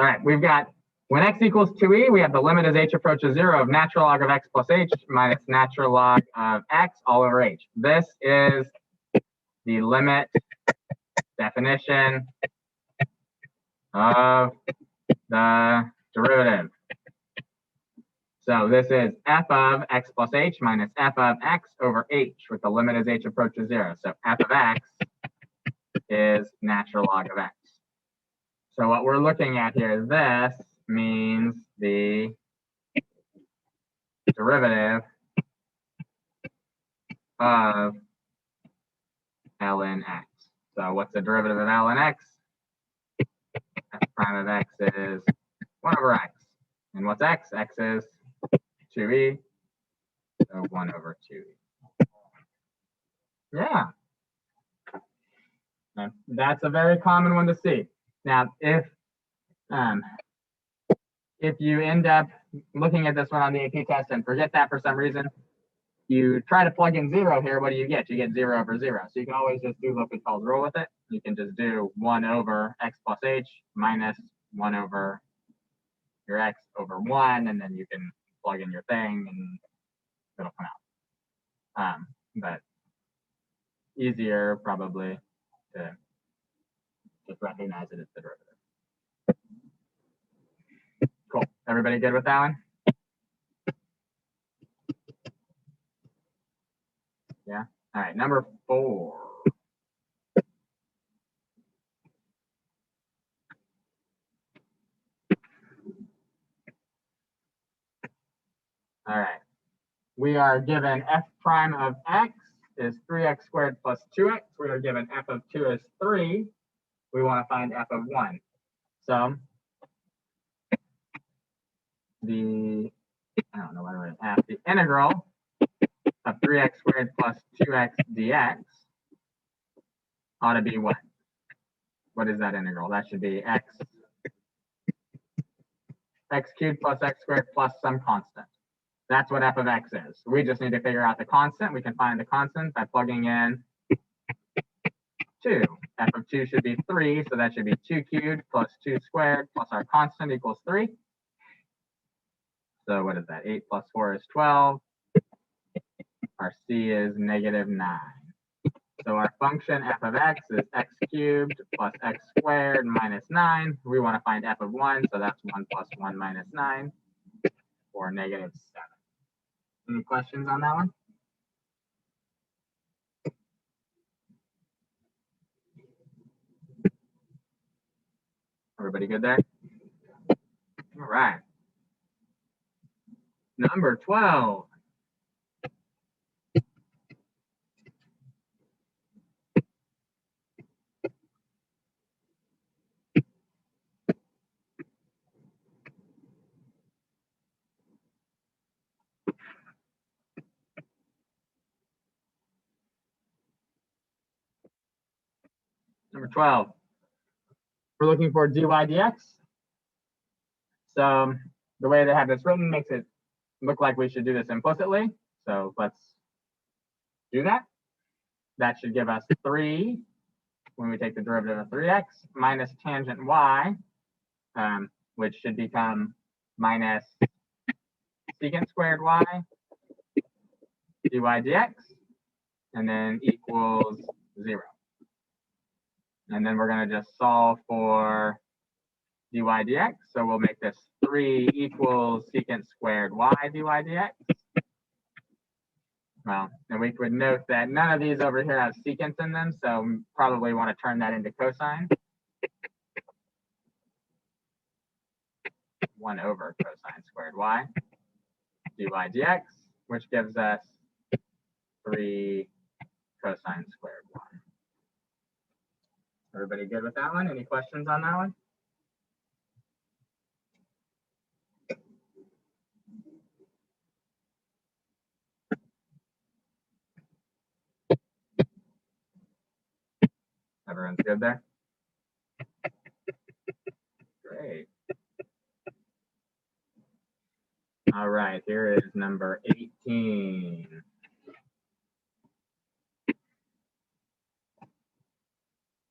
All right, we've got when x equals 2e, we have the limit as h approaches 0 of natural log of x plus h minus natural log of x all over h. This is the limit definition of the derivative. So this is f of x plus h minus f of x over h with the limit as h approaches 0. So f of x is natural log of x. So what we're looking at here, this means the derivative of ln x. So what's the derivative of ln x? F prime of x is 1 over x. And what's x? X is 2e, so 1 over 2e. Yeah. And that's a very common one to see. Now, if you end up looking at this one on the AP test and forget that for some reason, you try to plug in 0 here, what do you get? You get 0 over 0. So you can always just do L'Hopital's rule with it. You can just do 1 over x plus h minus 1 over your x over 1, and then you can plug in your thing and it'll come out. But easier probably to just recognize it as the derivative. Cool. Everybody good with that one? Yeah. All right. Number 4. All right. We are given f prime of x is 3x squared plus 2x. We are given f of 2 is 3. We want to find f of 1. So the integral of 3x squared plus 2x dx ought to be what? What is that integral? That should be x cubed plus x squared plus some constant. That's what f of x is. We just need to figure out the constant. We can find the constant by plugging in 2. F of 2 should be 3, so that should be 2 cubed plus 2 squared plus our constant equals 3. So what is that? 8 plus 4 is 12. Our c is negative 9. So our function f of x is x cubed plus x squared minus 9. We want to find f of 1, so that's 1 plus 1 minus 9, or negative 7. Any questions on that one? Everybody good there? All right. Number 12. Number 12. We're looking for dy dx. So the way they have this written makes it look like we should do this implicitly. So let's do that. That should give us 3 when we take the derivative of 3x minus tangent y, which should become minus secant squared y dy dx, and then equals 0. And then we're going to just solve for dy dx. So we'll make this 3 equals secant squared y dy dx. Well, and we would note that none of these over here have secants in them, so probably want to turn that into cosine. 1 over cosine squared y dy dx, which gives us 3 cosine squared y. Everybody good with that one? Any questions on that one? Everyone's good there? Great. All right, here is number 18.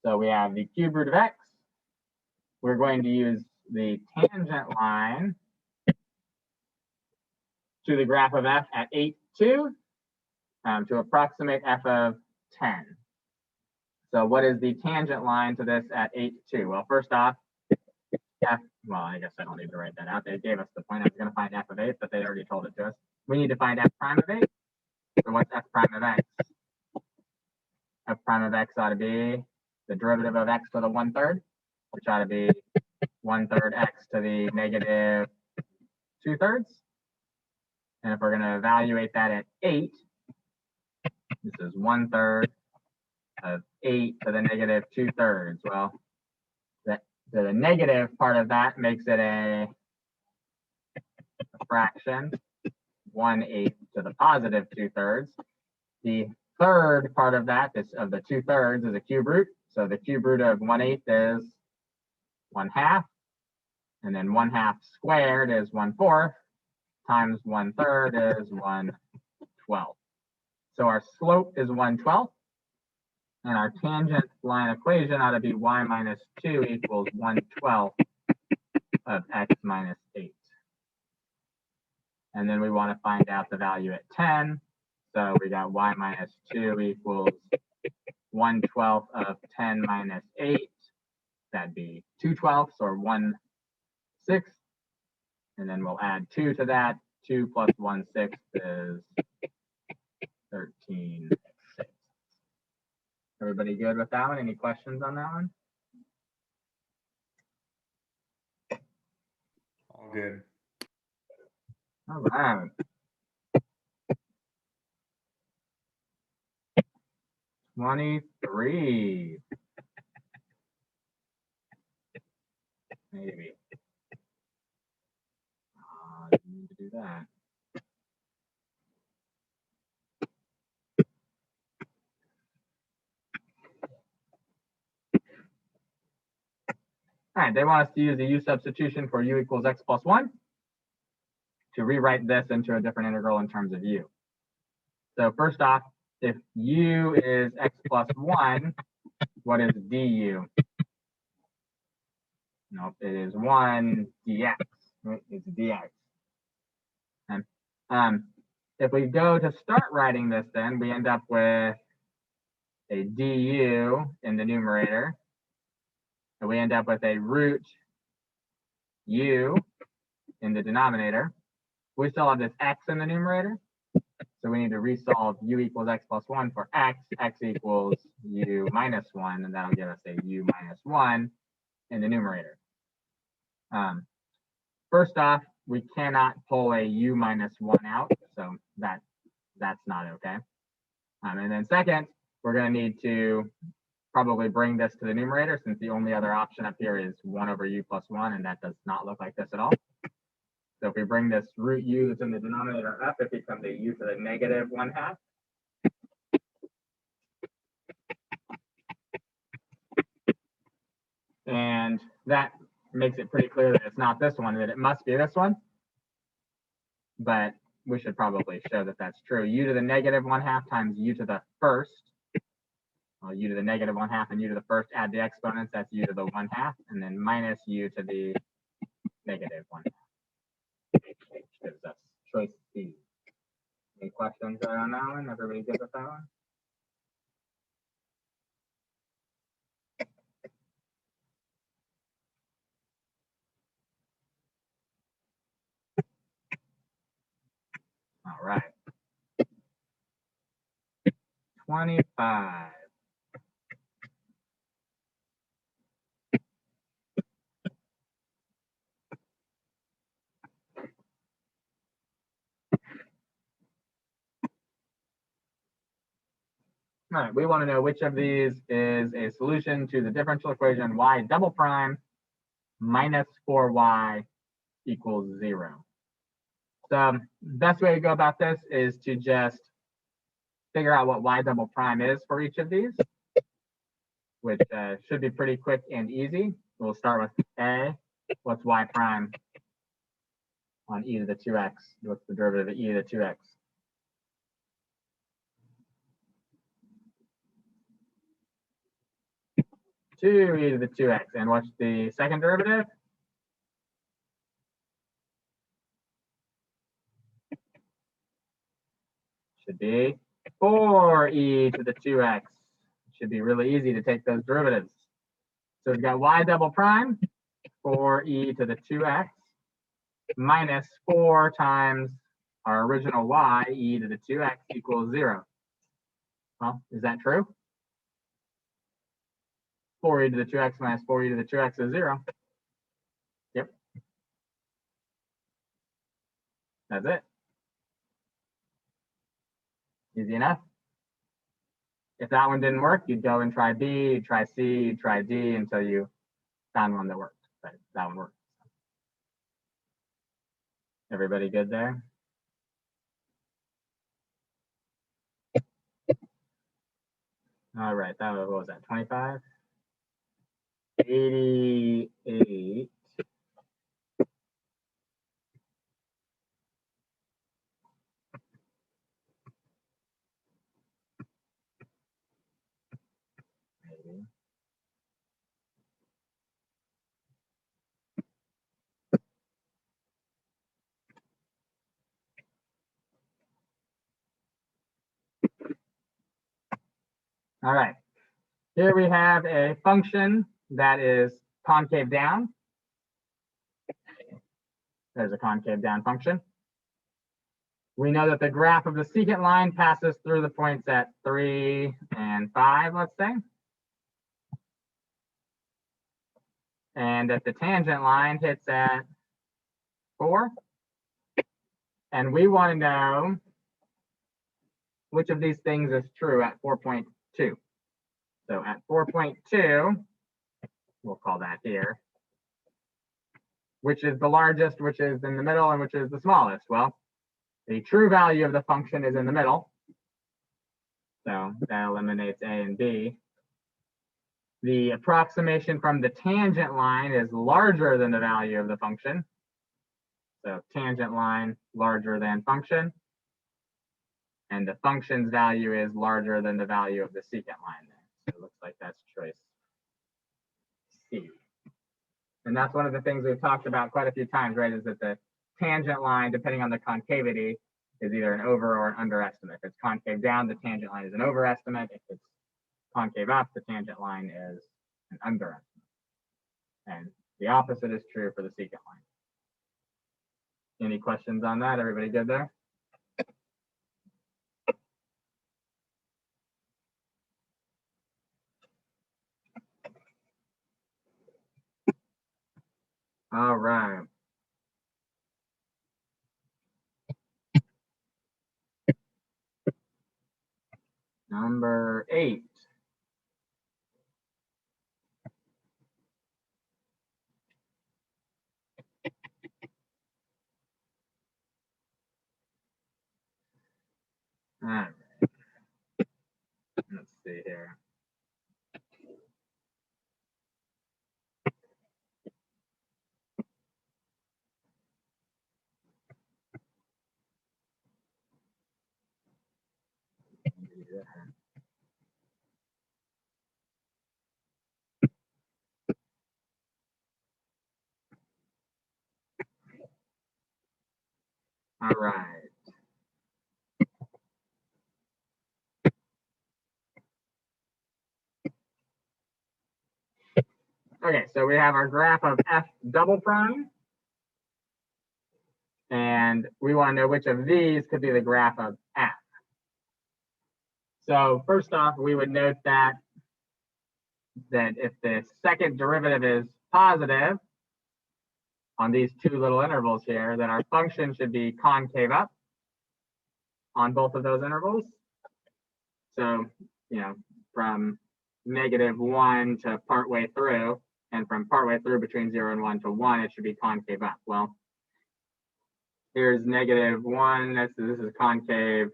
So we have the cube root of x. We're going to use the tangent line to the graph of f at 8, 2 to approximate f of 10. So what is the tangent line to this at 8, 2? Well, first off, f, well, I guess I don't need to write that out. They gave us the point I was going to find f of 8, but they already told it to us. We need to find f prime of 8. So what's f prime of x? F prime of x ought to be the derivative of x to the 1/3, which ought to be 1/3 x to the negative 2/3. And if we're going to evaluate that at 8, this is 1/3 of 8 to the negative 2/3. Well, the negative part of that makes it a fraction, 1/8 to the positive 2/3. The third part of that, of the 2/3, is a cube root. So the cube root of 1/8 is 1/2. And then 1/2 squared is 1/4 times 1/3 is 1/12. So our slope is 1/12. And our tangent line equation ought to be y minus 2 equals 1/12 of x minus 8. And then we want to find out the value at 10. So we got y minus 2 equals 1/12 of 10 minus 8. That'd be 2/12 or 1/6. And then we'll add 2 to that. 2 plus 1/6 is 13/6. Everybody good with that one? Any questions on that one? All good. All right. $23. Maybe. I need to do that. All right, they want us to use the u substitution for u equals x plus 1 to rewrite this into a different integral in terms of u. So first off, if u is x plus 1, what is du? Nope, it is 1 dx. Right? It's dx. And if we go to start writing this, then we end up with a du in the numerator. And we end up with a root u in the denominator. We still have this x in the numerator. So we need to resolve u equals x plus 1 for x. X equals u minus 1, and that'll give us a u minus 1 in the numerator. First off, we cannot pull a u minus 1 out, so that's not okay. And then second, we're going to need to probably bring this to the numerator, since the only other option up here is 1 over u plus 1, and that does not look like this at all. So if we bring this root u that's in the denominator up, it becomes a u to the negative 1/2. And that makes it pretty clear that it's not this one, that it must be this one. But we should probably show that that's true. U to the negative 1/2 times u to the first. Well, u to the negative 1/2 and u to the first, add the exponents, that's u to the 1/2, and then minus u to the negative 1/2. Which gives us choice C. Any questions on that one? Everybody good with that one? All right. 25. All right, we want to know which of these is a solution to the differential equation y double prime minus 4y equals 0. So the best way to go about this is to just figure out what y double prime is for each of these, which should be pretty quick and easy. We'll start with A. What's y prime on e to the 2x? What's the derivative of e to the 2x? 2 e to the 2x. And what's the second derivative? should be 4e to the 2x. It should be really easy to take those derivatives. So we've got y double prime, 4e to the 2x, minus 4 times our original y, e to the 2x equals 0. Well, is that true? 4e to the 2x minus 4e to the 2x is 0. Yep. That's it. Easy enough. If that one didn't work, you'd go and try B, you'd try C, you'd try D until you found one that worked. But that one worked. Everybody good there? All right, that was, what was that, 25? 88. Maybe. All right, here we have a function that is concave down. There's a concave down function. We know that the graph of the secant line passes through the points at 3 and 5, let's say. And that the tangent line hits at 4. And we want to know which of these things is true at 4.2. So at 4.2, we'll call that here, which is the largest, which is in the middle, and which is the smallest? Well, the true value of the function is in the middle. So that eliminates A and B. The approximation from the tangent line is larger than the value of the function. So tangent line larger than function. And the function's value is larger than the value of the secant line there. So it looks like that's choice C. And that's one of the things we've talked about quite a few times, right? Is that the tangent line, depending on the concavity, is either an over or an underestimate. If it's concave down, the tangent line is an overestimate. If it's concave up, the tangent line is an underestimate. And the opposite is true for the secant line. Any questions on that? Everybody good there? All right. Number 8. All right. Let's see here. All right. Okay, so we have our graph of F double prime. And we want to know which of these could be the graph of F. So first off, we would note that if the second derivative is positive on these two little intervals here, then our function should be concave up on both of those intervals. So, from -1 to partway through, and from partway through between 0 and 1 to 1, it should be concave up. Well, here's -1. This is concave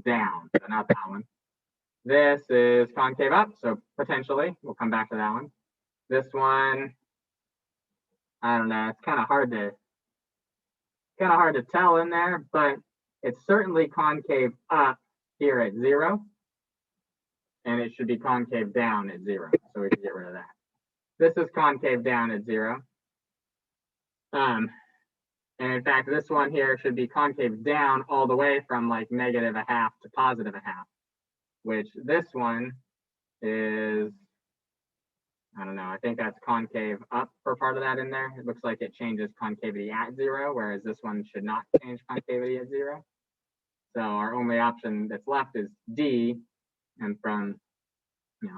down, so not that one. This is concave up, so potentially we'll come back to that one. This one, I don't know. It's kind of hard to tell in there, but it's certainly concave up here at 0, and it should be concave down at 0. So we can get rid of that. This is concave down at 0. And And in fact, this one here should be concave down all the way from like -0.5 to +0.5, which this one is, I don't know, I think that's concave up for part of that in there. It looks like it changes concavity at 0, whereas this one should not change concavity at 0. So our only option that's left is D, and from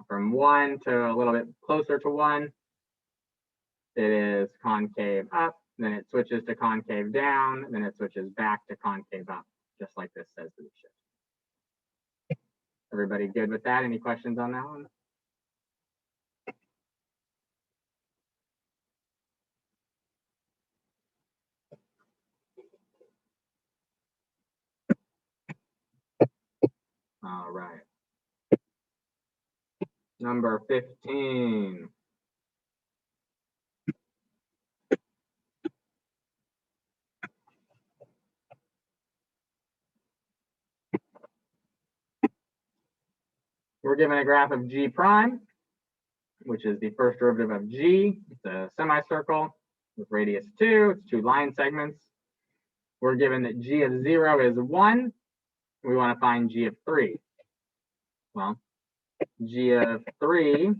1 to a little bit closer to 1, it is concave up, then it switches to concave down, then it switches back to concave up, just like this says that it should. Everybody good with that? Any questions on that one? All right. Number 15. We're given a graph of G prime, which is the first derivative of G. It's a semicircle with radius 2. It's 2 line segments. We're given that G of 0 is 1. We want to find G of 3. Well, G of 3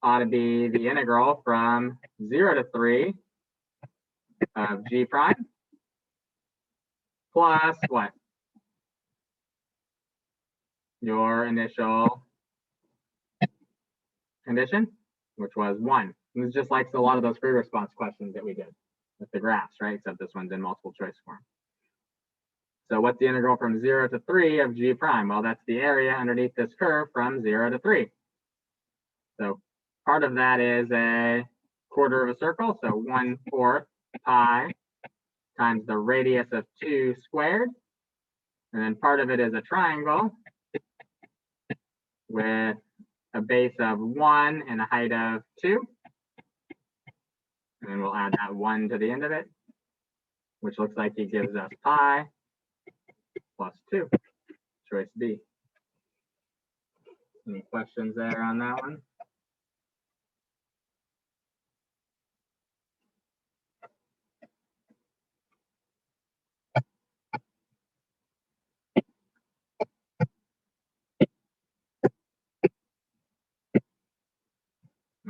ought to be the integral from 0 to 3 of G prime plus what? Your initial condition, which was 1. And it's just like a lot of those free response questions that we did with the graphs, right? Except this one's in multiple choice form. So what's the integral from 0 to 3 of G prime? Well, that's the area underneath this curve from 0 to 3. So part of that is a quarter of a circle, so 1/4 pi times the radius of 2 squared. And then part of it is a triangle with a base of 1 and a height of 2. And then we'll add that 1 to the end of it, which looks like it gives us pi plus 2, choice B. Any questions there on that one?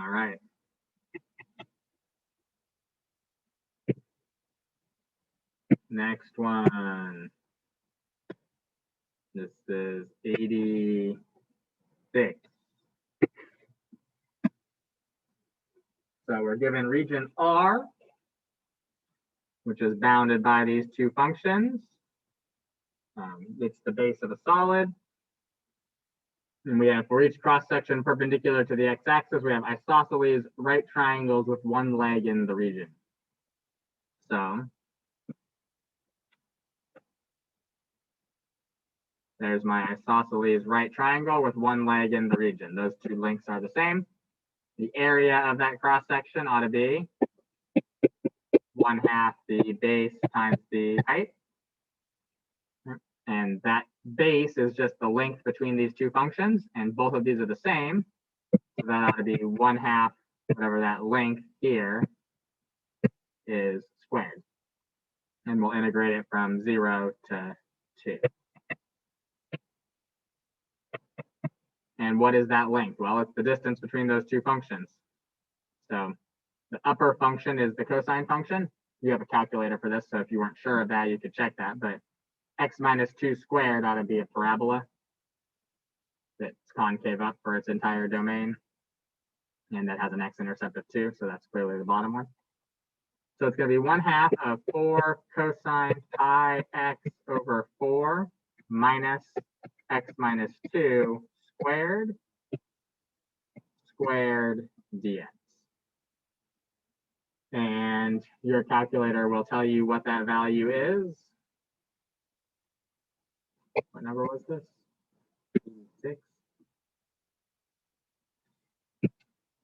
All right. Next one. This is 86. So we're given region R, which is bounded by these two functions. It's the base of a solid. And we have, for each cross-section perpendicular to the x-axis, we have isosceles right triangles with one leg in the region. So there's my isosceles right triangle with one leg in the region. Those two lengths are the same. The area of that cross-section ought to be 1/2 the base times the height. And that base is just the length between these two functions, and both of these are the same. So that ought to be 1/2, whatever that length here is, squared. And we'll integrate it from 0 to 2. And what is that length? Well, it's the distance between those two functions. So the upper function is the cosine function. You have a calculator for this, so if you weren't sure of that, you could check that. But x minus 2 squared ought to be a parabola that's concave up for its entire domain. And that has an x-intercept of 2, so that's clearly the bottom one. So it's going to be 1/2 of 4 cosine pi x over 4 minus x minus 2 squared dx. And your calculator will tell you what that value is. What number was this? 6.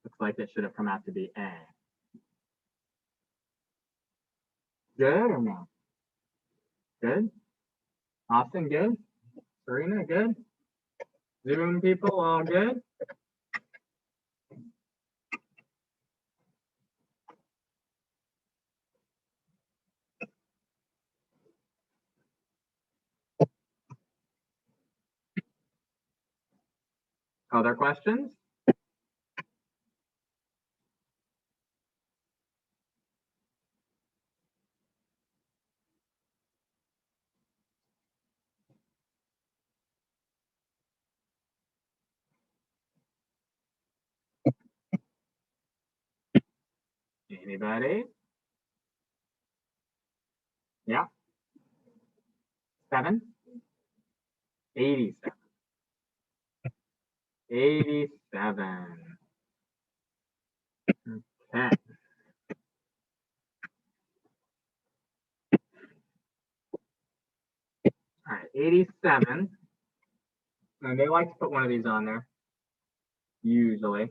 Looks like it should have come out to be A. Good or no? Good? Austin, good? Serena, good? Zoom people, all good? Other questions? Anybody? Yeah. 7? 87. 87. Okay. All right, 87. And they like to put one of these on there, usually,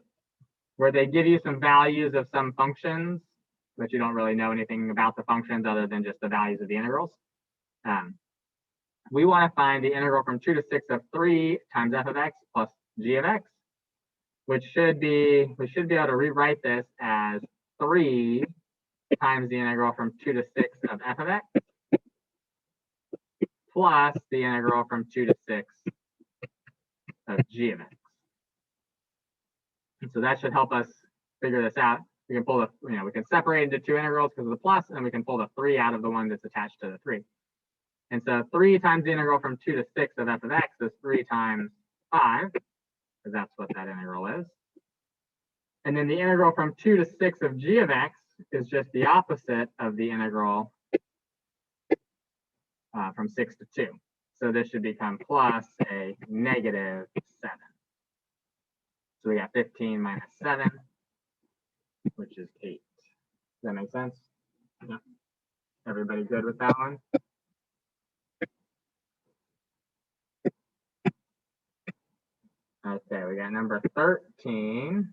where they give you some values of some functions, but you don't really know anything about the functions other than just the values of the integrals. We want to find the integral from 2 to 6 of 3 times f of x plus g of x, which should be, we should be able to rewrite this as 3 times the integral from 2 to 6 of f of x plus the integral from 2 to 6 of g of x. And so that should help us figure this out. We can pull the, we can separate into two integrals because of the plus, and we can pull the 3 out of the one that's attached to the 3. And so 3 times the integral from 2 to 6 of f of x is 3 times 5, because that's what that integral is. And then the integral from 2 to 6 of g of x is just the opposite of the integral from 6 to 2. So this should become plus a negative 7. So we got 15 minus 7, which is 8. Does that make sense? Yeah. Everybody good with that one? Okay, we got number 13.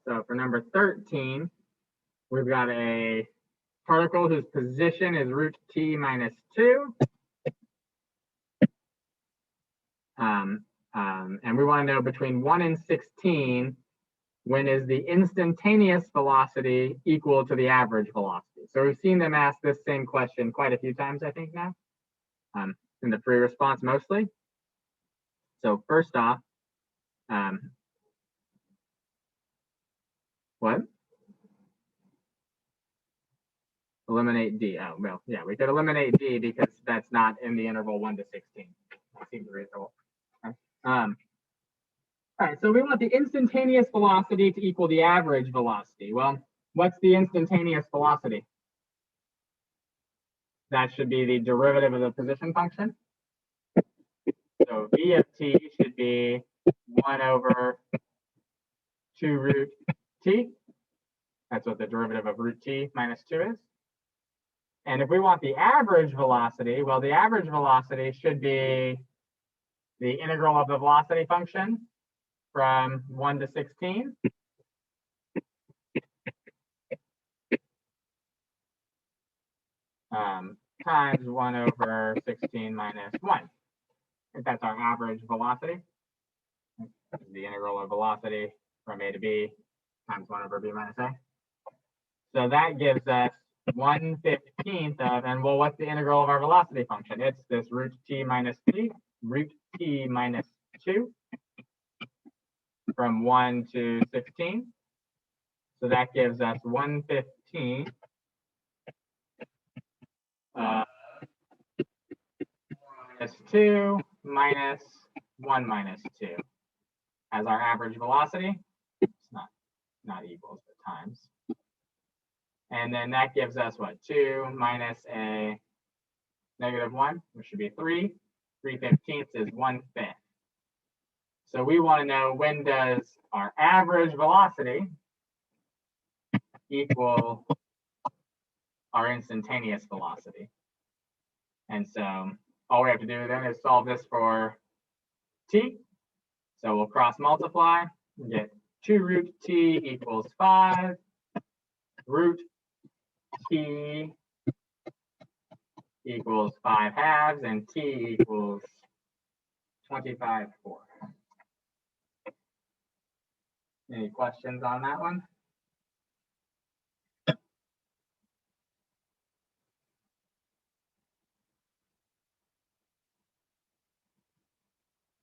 So for number 13, we've got a particle whose position is root t minus 2. And we want to know between 1 and 16, when is the instantaneous velocity equal to the average velocity? So we've seen them ask this same question quite a few times, I think now, in the free response mostly. So first off, what? Eliminate D. Oh, well, yeah, we could eliminate D because that's not in the interval 1 to 16. That seems reasonable. Okay. All right, so we want the instantaneous velocity to equal the average velocity. Well, what's the instantaneous velocity? That should be the derivative of the position function. So v of t should be 1 over 2 root t. That's what the derivative of root t minus 2 is. And if we want the average velocity, well, the average velocity should be the integral of the velocity function from 1 to 16. Times 1 over 16 minus 1. If that's our average velocity. The integral of velocity from a to b times 1 over b minus a. So that gives us 1/15 of, and well, what's the integral of our velocity function? It's this root t minus 2 from 1 to 16. So that gives us 1/15 minus 2 minus 1 minus 2 as our average velocity. It's not equals, but times. And then that gives us what? 2 minus a negative 1, which should be 3. 3/15 is 1/5. So we want to know, when does our average velocity equal our instantaneous velocity? And so all we have to do then is solve this for t. So we'll cross multiply and get 2 root t equals 5. Root t equals 5 halves, and t equals 25/4. Any questions on that one?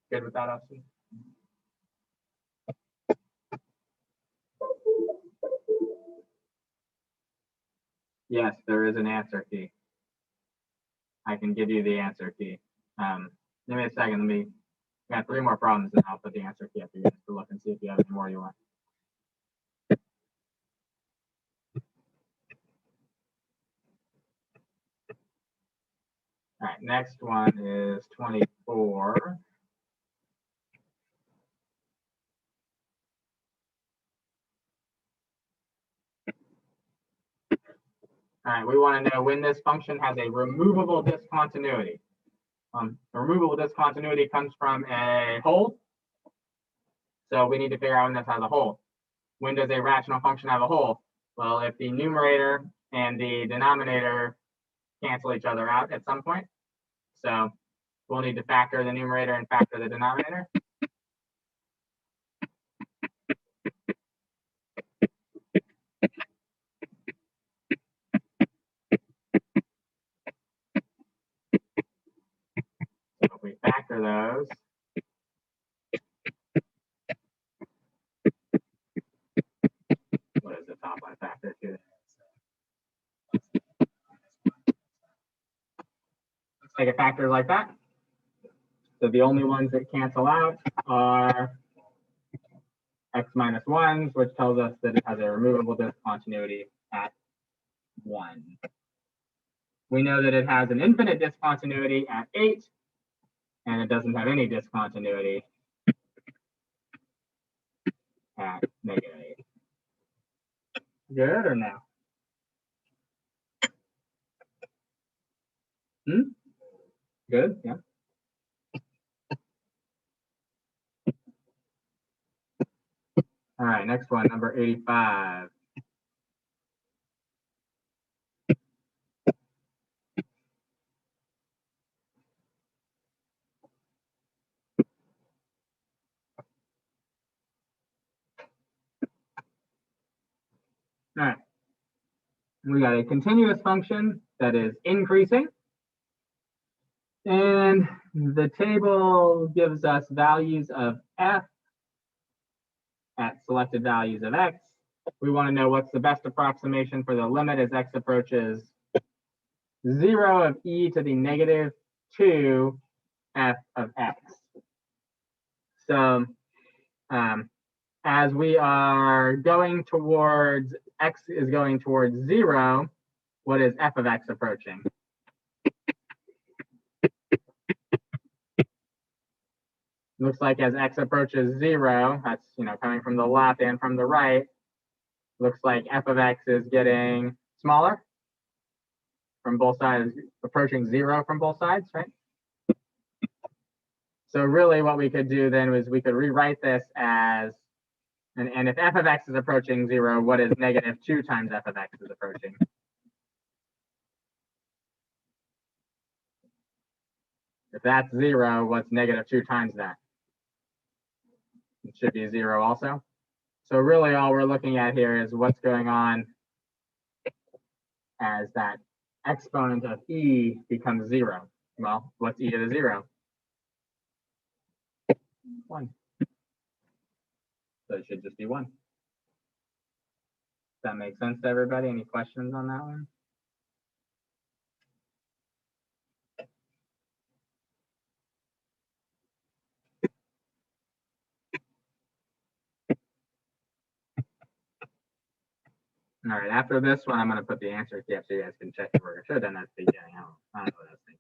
Good with that, Austin? Yes, there is an answer key. I can give you the answer key. Give me a second. We got 3 more problems, and I'll put the answer key up for you guys to look and see if you have any more you want. All right, next one is 24. All right, we want to know when this function has a removable discontinuity. A removable discontinuity comes from a hole. So we need to figure out when this has a hole. When does a rational function have a hole? Well, if the numerator and the denominator cancel each other out at some point. So we'll need to factor the numerator and factor the denominator. So if we factor those, what is the top line factor to? Let's take a factor like that. So the only ones that cancel out are x minus 1s, which tells us that it has a removable discontinuity at 1. We know that it has an infinite discontinuity at 8, and it doesn't have any discontinuity at -8. Good or no? Good, yeah. All right, next one, number 85. All right, we got a continuous function that is increasing. And the table gives us values of f at selected values of x. We want to know what's the best approximation for the limit as x approaches 0 of e to the -2 f of x. So as we are going towards, x is going towards 0, what is f of x approaching? Looks like as x approaches 0, that's coming from the left and from the right, looks like f of x is getting smaller from both sides, approaching 0 from both sides, right? So really what we could do then was we could rewrite this as, and if f of x is approaching 0, what is -2 times f of x is approaching? If that's 0, what's -2 times that? It should be 0 also. So really all we're looking at here is what's going on as that exponent of e becomes 0. Well, what's e to the 0? 1. So it should just be 1. Does that make sense to everybody? Any questions on that one? All right, after this one, I'm going to put the answer key up so you guys can check your work. I should have done that at the beginning. I don't know what I was thinking.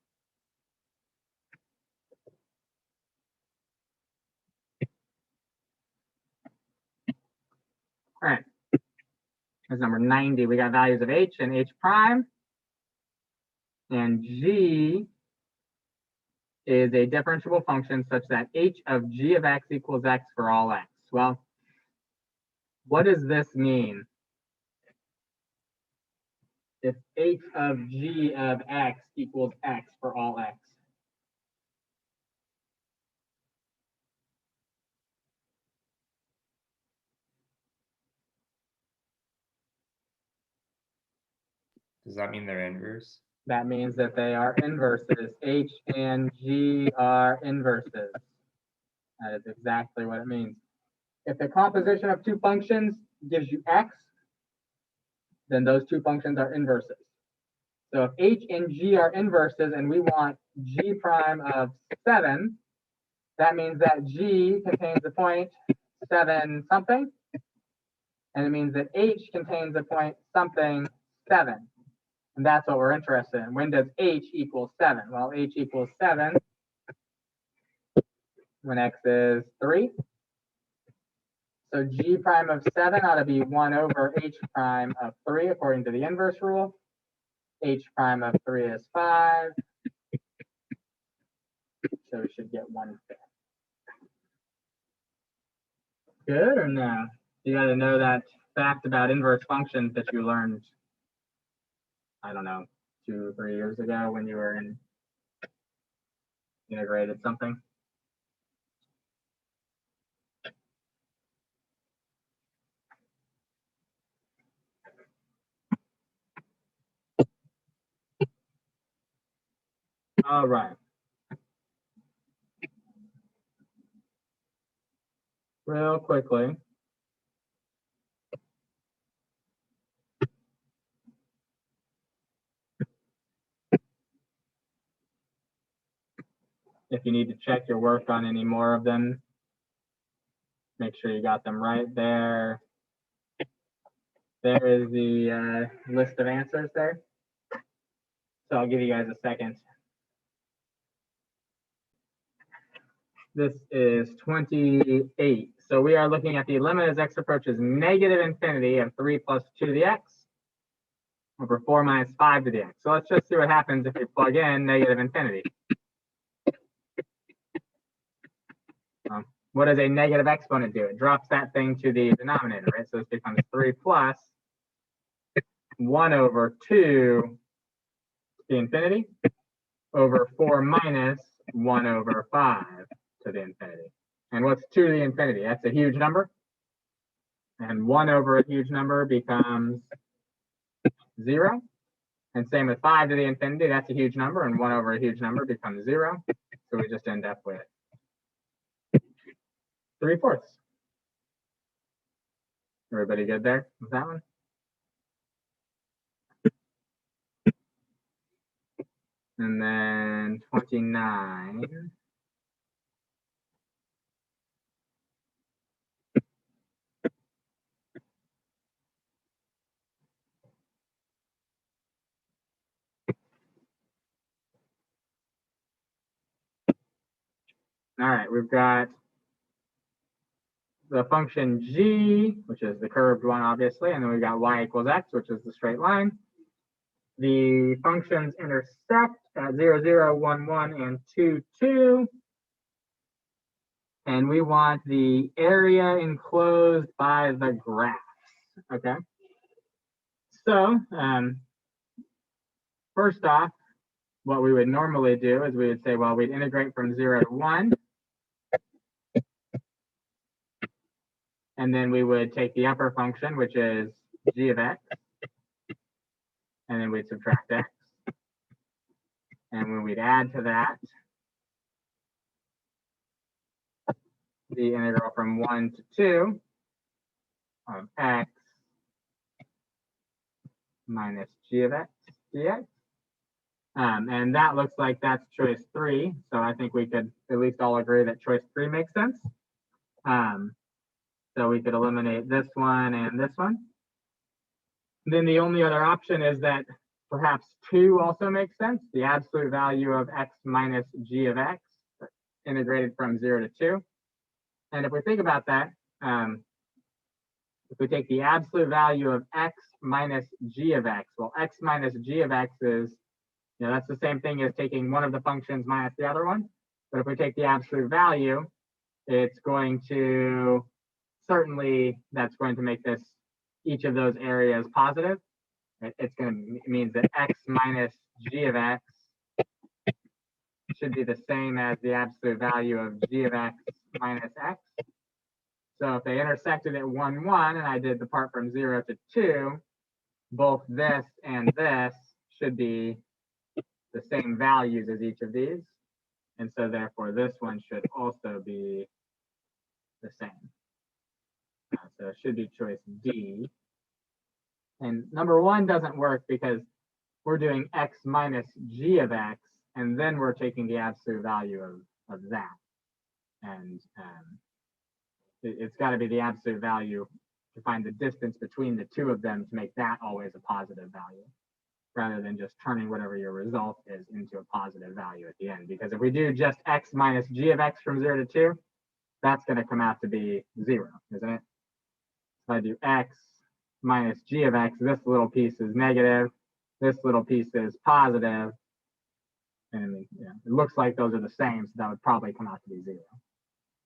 All right, here's number 90. We got values of h and h prime. And g is a differentiable function such that h of g of x equals x for all x. Well, what does this mean? If h of g of x equals x for all x. Does that mean they're inverse? That means that they are inverses. H and G are inverses. That is exactly what it means. If the composition of two functions gives you x, then those two functions are inverses. So if H and G are inverses and we want G prime of 7, that means that G contains a point 7 something, and it means that H contains a point something 7. And that's what we're interested in. When does H equal 7? Well, H equals 7 when x is 3. So G prime of 7 ought to be 1 over H prime of 3 according to the inverse rule. H prime of 3 is 5. So we should get 1/5. Good or no? You got to know that fact about inverse functions that you learned, I don't know, 2 or 3 years ago when you were in integrated something. All right. Real quickly. If you need to check your work on any more of them, make sure you got them right there. There is the list of answers there. So I'll give you guys a second. This is 28. So we are looking at the limit as x approaches negative infinity of 3 plus 2 to the x over 4 minus 5 to the x. So let's just see what happens if we plug in negative infinity. What does a negative exponent do? It drops that thing to the denominator, right? So this becomes 3 plus 1 over 2 to the infinity over 4 minus 1 over 5 to the infinity. And what's 2 to the infinity? That's a huge number. And 1 over a huge number becomes 0. And same with 5 to the infinity, that's a huge number, and 1 over a huge number becomes 0. So we just end up with 3/4. Everybody good there with that one? And then 29. All right, we've got the function g, which is the curved one, obviously, and then we've got y equals x, which is the straight line. The functions intersect at 0, 0, 1, 1, and 2, 2. And we want the area enclosed by the graphs, okay? So first off, what we would normally do is we would say, well, we'd integrate from 0 to 1. And then we would take the upper function, which is g of x, and then we'd subtract x. And when we'd add to that, the integral from 1 to 2 of x minus g of x dx. And that looks like that's choice 3. So I think we could at least all agree that choice 3 makes sense. So we could eliminate this one and this one. Then the only other option is that perhaps 2 also makes sense. The absolute value of x minus g of x integrated from 0 to 2. And if we think about that, if we take the absolute value of x minus g of x, well, x minus g of x is, that's the same thing as taking one of the functions minus the other one. But if we take the absolute value, it's going to, certainly that's going to make this, each of those areas positive. It's going to mean that x minus g of x should be the same as the absolute value of g of x minus x. So if they intersected at 1, 1, and I did the part from 0 to 2, both this and this should be the same values as each of these. And so therefore this one should also be the same. So it should be choice D. And number 1 doesn't work because we're doing x minus g of x, and then we're taking the absolute value of that. And it's got to be the absolute value to find the distance between the two of them to make that always a positive value, rather than just turning whatever your result is into a positive value at the end. Because if we do just x minus g of x from 0 to 2, that's going to come out to be 0, isn't it? If I do x minus g of x, this little piece is negative, this little piece is positive, and it looks like those are the same, so that would probably come out to be 0.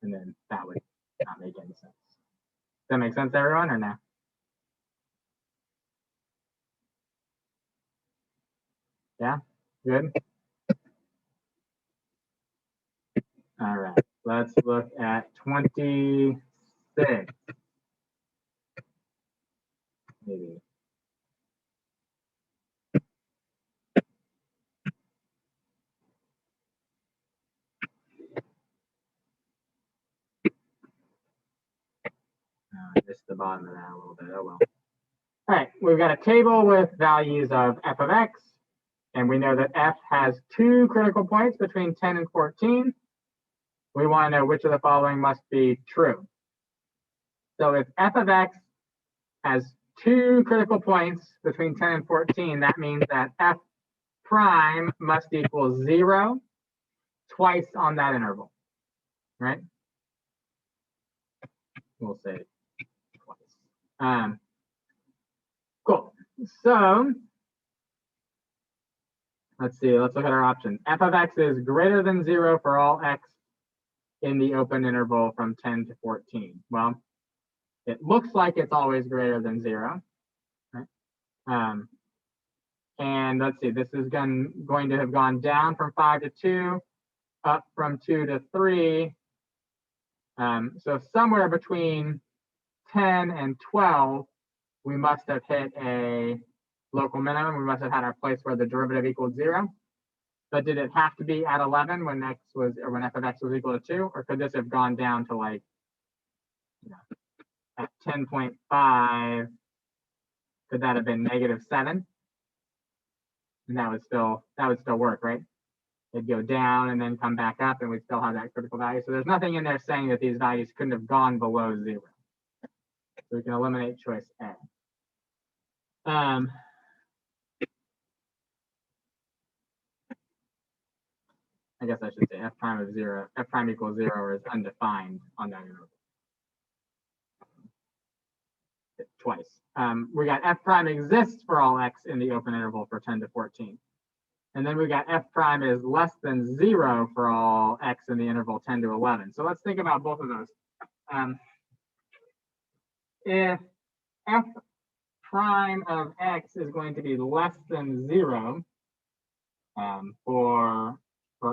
And then that would not make any sense. Does that make sense, everyone, or no? Yeah, good. All right, let's look at 26. Maybe. I missed the bottom of that a little bit. Oh well. All right, we've got a table with values of f of x, and we know that f has 2 critical points between 10 and 14. We want to know which of the following must be true. So if f of x has 2 critical points between 10 and 14, that means that f prime must equal 0 twice on that interval, right? We'll say twice. Cool. So let's see. Let's look at our options. F of x is greater than 0 for all x in the open interval from 10 to 14. Well, it looks like it's always greater than 0. Right? And let's see. This is going to have gone down from 5 to 2, up from 2 to 3. So somewhere between 10 and 12, we must have hit a local minimum. We must have had our place where the derivative equaled 0. But did it have to be at 11 when x was, or when f of x was equal to 2, or could this have gone down to like, at 10.5? Could that have been negative 7? And that would still work, right? It'd go down and then come back up, and we'd still have that critical value. So there's nothing in there saying that these values couldn't have gone below 0. So we can eliminate choice A. I guess I should say f prime of 0, f prime equals 0 is undefined on that interval. Twice. We got f prime exists for all x in the open interval for 10 to 14. And then we got f prime is less than 0 for all x in the interval 10 to 11. So let's think about both of those. If f prime of x is going to be less than 0 for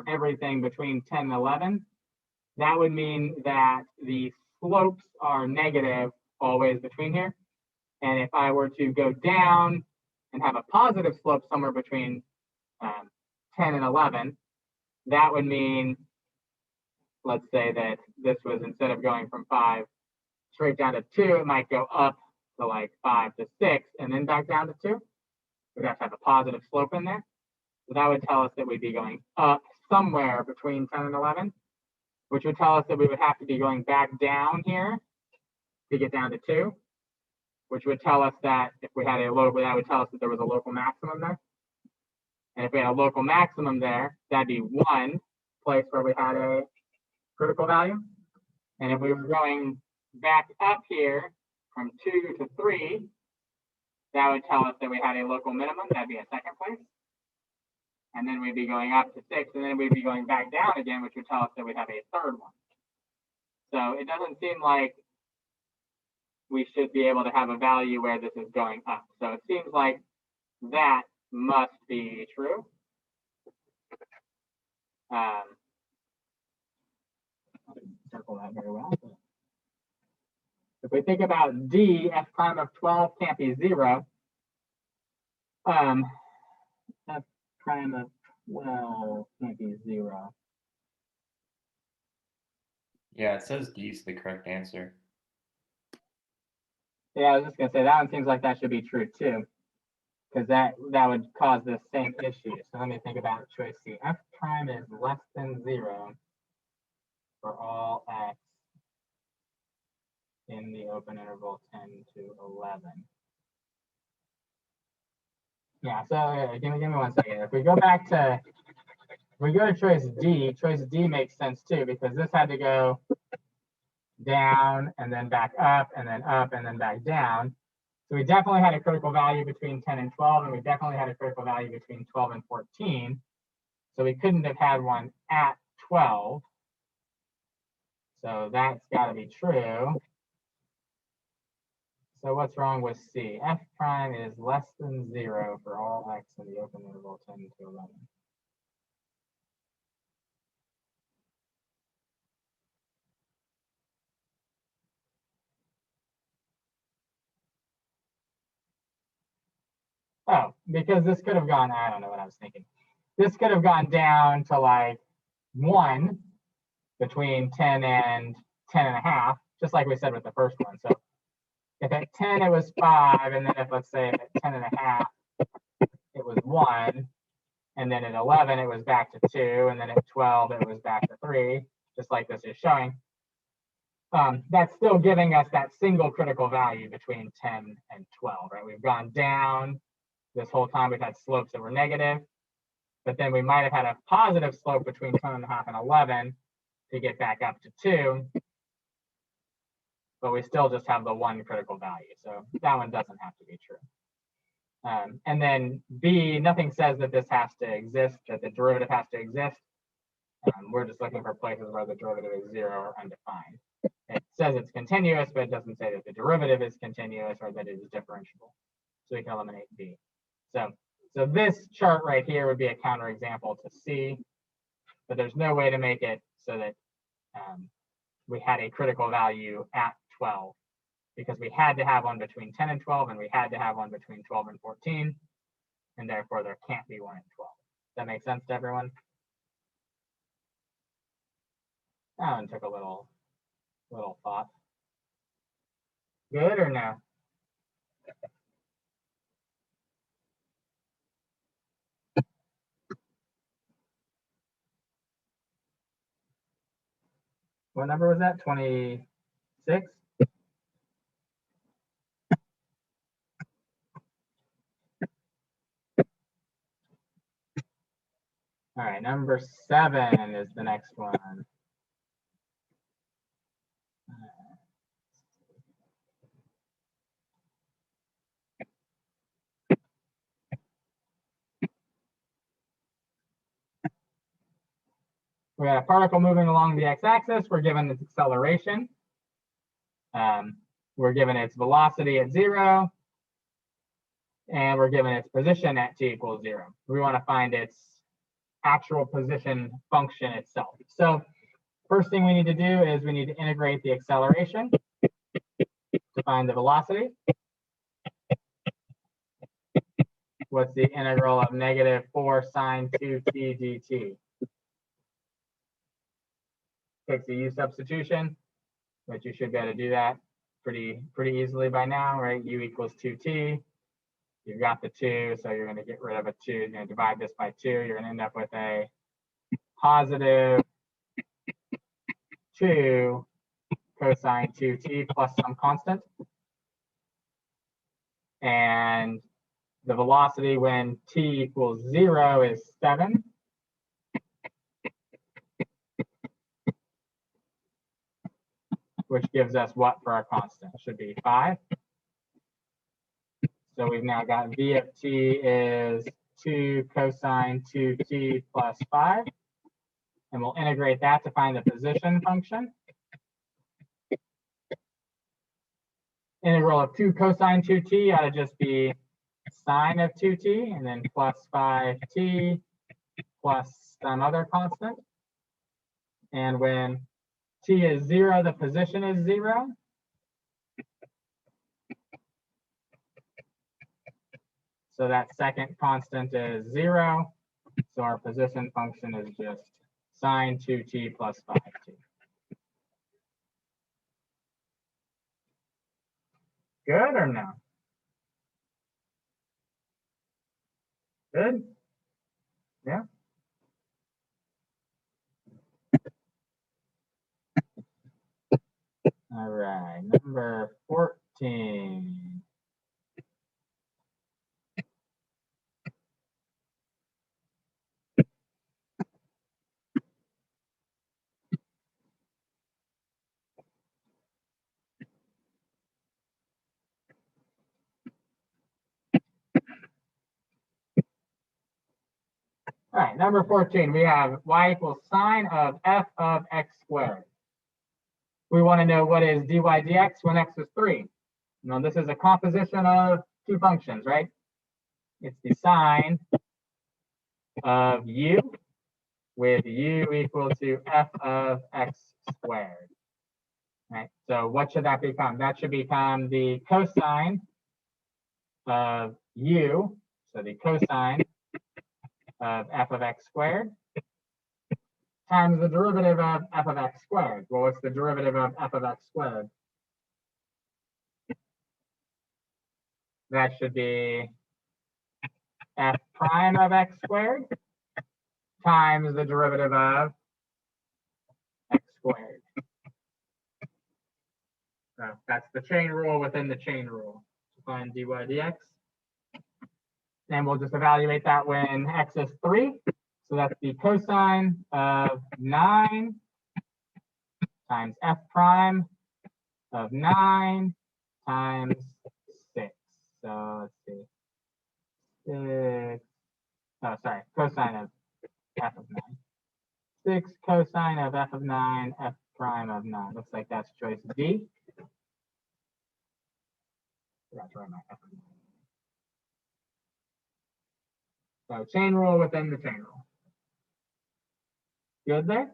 everything between 10 and 11, that would mean that the slopes are negative always between here. And if I were to go down and have a positive slope somewhere between 10 and 11, that would mean, let's say that this was, instead of going from 5 straight down to 2, it might go up to like 5 to 6 and then back down to 2. We'd have to have a positive slope in there. So that would tell us that we'd be going up somewhere between 10 and 11, which would tell us that we would have to be going back down here to get down to 2, which would tell us that if we had a local, that would tell us that there was a local maximum there. And if we had a local maximum there, that'd be 1 place where we had a critical value. And if we were going back up here from 2 to 3, that would tell us that we had a local minimum. That'd be a second place. And then we'd be going up to 6, and then we'd be going back down again, which would tell us that we'd have a third one. So it doesn't seem like we should be able to have a value where this is going up. So it seems like that must be true. Circle that very well. If we think about D, f prime of 12 can't be 0. F prime of 12 can't be 0. Yeah, it says D is the correct answer. Yeah, I was just gonna say that one seems like that should be true too, because that would cause the same issue. So let me think about choice C. F prime is less than 0 for all x in the open interval 10 to 11. Yeah, so give me 1 second. If we go to choice D makes sense too, because this had to go down and then back up and then up and then back down. So we definitely had a critical value between 10 and 12, and we definitely had a critical value between 12 and 14. So we couldn't have had one at 12. So that's got to be true. So what's wrong with C? F prime is less than 0 for all x in the open interval 10 to 11. Oh, because this could have gone, I don't know what I was thinking. This could have gone down to like 1 between 10 and 10 and a half, just like we said with the first one. So if at 10 it was 5, and then if let's say at 10 and a half it was 1, and then at 11 it was back to 2, and then at 12 it was back to 3, just like this is showing. That's still giving us that single critical value between 10 and 12, right? We've gone down this whole time. We've had slopes that were negative, but then we might have had a positive slope between 10 and a half and 11 to get back up to 2, but we still just have the 1 critical value. So that one doesn't have to be true. And then B, nothing says that this has to exist, that the derivative has to exist. We're just looking for places where the derivative is 0 or undefined. It says it's continuous, but it doesn't say that the derivative is continuous or that it is differentiable. So we can eliminate B. So this chart right here would be a counterexample to C, but there's no way to make it so that we had a critical value at 12, because we had to have one between 10 and 12, and we had to have one between 12 and 14, and therefore there can't be one at 12. Does that make sense to everyone? That one took a little thought. Good or no? What number was that? 26? All right, number 7 is the next one. We got a particle moving along the x-axis. We're given its acceleration. We're given its velocity at 0. And we're given its position at t equals 0. We want to find its actual position function itself. So first thing we need to do is we need to integrate the acceleration to find the velocity. What's the integral of -4 sine 2t dt? Takes a u substitution, but you should be able to do that pretty easily by now, right? U equals 2t. You've got the 2, so you're going to get rid of a 2. You're going to divide this by 2. You're going to end up with a positive 2 cosine 2t plus some constant. And the velocity when t equals 0 is 7. Which gives us what for our constant? Should be 5. So we've now got v of t is 2 cosine 2t plus 5. And we'll integrate that to find the position function. Integral of 2 cosine 2t ought to just be sine of 2t, and then plus 5t plus some other constant. And when t is 0, the position is 0. So that second constant is 0. So our position function is just sine 2t plus 5t. Good or no? Good? Yeah. All right, number 14. All right, number 14, we have y equals sine of f of x squared. We want to know what is dy dx when x is 3. Now, this is a composition of two functions, right? It's the sine of u with u equal to f of x squared. Right? So what should that become? That should become the cosine of u, so the cosine of f of x squared, times the derivative of f of x squared. Well, what's the derivative of f of x squared? That should be f prime of x squared times the derivative of x squared. So that's the chain rule within the chain rule. Find dy dx. And we'll just evaluate that when x is 3. So that's the cosine of 9 times f prime of 9 times 6. So let's see. 6. Oh, sorry. Cosine of f of 9. 6 cosine of f of 9, f prime of 9. Looks like that's choice D. Forgot to write my f of 9. So chain rule within the chain rule. Good there?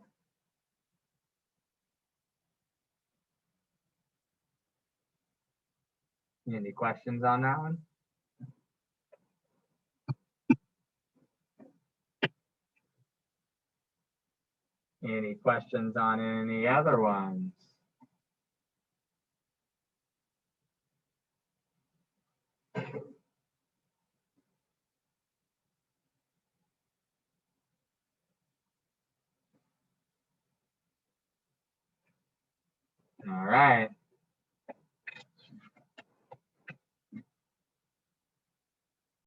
Any questions on that one? Any questions on any other ones? All right.